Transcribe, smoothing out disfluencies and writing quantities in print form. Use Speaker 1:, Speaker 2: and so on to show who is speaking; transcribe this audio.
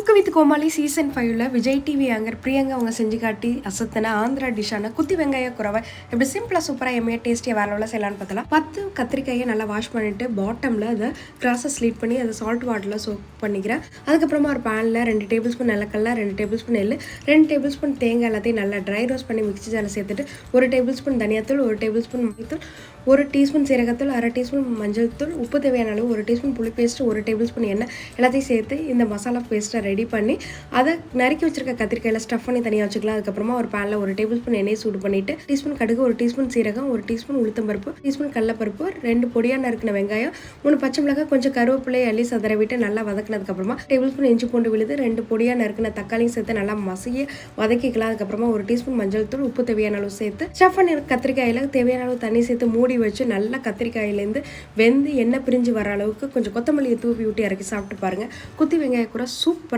Speaker 1: Cook with Komali season 5ல Vijay TV anchor Priyanka அவங்க செஞ்சு காட்டி அசத்தன ஆந்திரா டிஷ்ஷான குத்தி வெங்காய குறவை எப்படி சிம்பிளாக சூப்பராக எம்மையாக டேஸ்டியாக வேற லெவலில் செய்யலான்னு பார்த்தலாம். 10 கத்திரிக்காயை நல்லா வாஷ் பண்ணிட்டு பாட்டமில் அதை கிராஸை ஸ்லீட் பண்ணி அதை சால்ட் வாட்டரில் சோக் பண்ணிக்கிறேன். அதுக்கப்புறமா ஒரு பேனில் 2 டேபிள் ஸ்பூன் நிலக்கடலை, 2 டேபிள் ஸ்பூன் எள்ளு, 2 டேபிள் ஸ்பூன் தேங்காய் எல்லாத்தையும் நல்லா ட்ரை ரோஸ்ட் பண்ணி மிக்ஸி ஜாரில் சேர்த்துட்டு 1 டேபிள் ஸ்பூன் தனியாத்தூள், 1 டேபிள் ஸ்பூன் மல்லித்தூள், 1 டீஸ்பூன் சீரகத்தூள், 1/2 டீஸ்பூன் மஞ்சள் தூள், உப்பு தேவையான அளவு, 1 டீஸ்பூன் புளி பேஸ்ட், 1 டேபிள் ஸ்பூன் எண்ணெய் எல்லாத்தையும் சேர்த்து இந்த மசாலா பேஸ்ட்டை ரெடி பண்ணி அதை நறுக்கி வச்சிருக்க கத்திரிக்காயில் ஸ்டஃப் பண்ணி தனியாக வச்சுக்கலாம். அதுக்கப்புறமா ஒரு பேனில் 1 டேபிள் ஸ்பூன் எண்ணெய் சூடு பண்ணிட்டு டீஸ்பூன் கடுகு, 1 டீஸ்பூன் சீரகம், 1 டீஸ்பூன் உளுத்தம்பருப்பு, டீஸ்பூன் கடலப்பருப்பு, 2 பொடியாக நறுக்கின வெங்காயம், 3 பச்சை மிளகாய், கொஞ்சம் கருவேப்பிலை அள்ளி சதற விட்டு நல்லா வதக்கினதுக்கப்புறமா டேபிள் ஸ்பூன் இஞ்சி பூண்டு விழுது, 2 பொடியாக நறுக்கின தக்காளியும் சேர்த்து நல்லா மசிய வதக்கிக்கலாம். அதுக்கப்புறமா 1 டீஸ்பூன் மஞ்சள் தூள், உப்பு தேவையான அளவு சேர்த்து ஸ்டஃப் பண்ணி கத்திரிக்காயில் தேவையான அளவு தண்ணி சேர்த்து மூடி வச்சு நல்லா கத்திரிக்காயிலேருந்து வெந்து எண்ணெய் பிரிஞ்சு வர அளவுக்கு கொஞ்சம் கொத்தமல்லியை தூவி விட்டு இறக்கி சாப்பிட்டு பாருங்க. குத்தி வெங்காய கூட சூப்பர்.